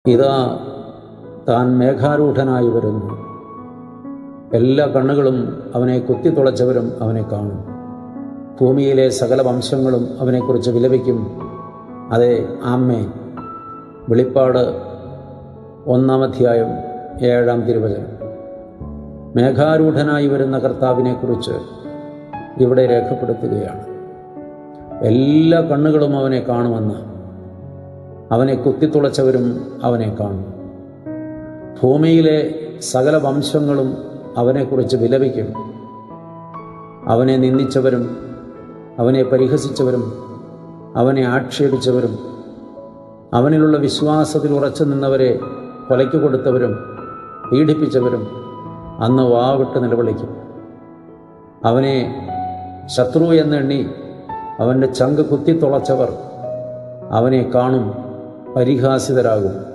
ഇതാ താൻ മേഘാരൂഢനായി വരുന്നു. എല്ലാ കണ്ണുകളും അവനെ കുത്തിത്തുളച്ചവരും അവനെ കാണും. ഭൂമിയിലെ സകല വംശങ്ങളും അവനെക്കുറിച്ച് വിലപിക്കും. അതെ, ആമേൻ. വെളിപ്പാട് 1-ാം അധ്യായം 7-ാം തിരുവചനം. മേഘാരൂഢനായി വരുന്ന കർത്താവിനെക്കുറിച്ച് ഇവിടെ രേഖപ്പെടുത്തുകയാണ്. എല്ലാ കണ്ണുകളും അവനെ കാണുമെന്ന്. അവനെ കുത്തിത്തുളച്ചവരും അവനെ കാണും. ഭൂമിയിലെ സകല വംശങ്ങളും അവനെക്കുറിച്ച് വിലപിക്കും. അവനെ നിന്ദിച്ചവരും അവനെ പരിഹസിച്ചവരും അവനെ ആക്ഷേപിച്ചവരും അവനിലുള്ള വിശ്വാസത്തിൽ ഉറച്ചു നിന്നവരെ കൊലയ്ക്ക് കൊടുത്തവരും പീഡിപ്പിച്ചവരും അന്ന് വാവിട്ട് നിലവിളിക്കും. അവനെ ശത്രു എന്നെണ്ണി അവൻ്റെ ചങ്ക് കുത്തിത്തുളച്ചവർ അവനെ കാണും, പരിഹാസിതരാകും.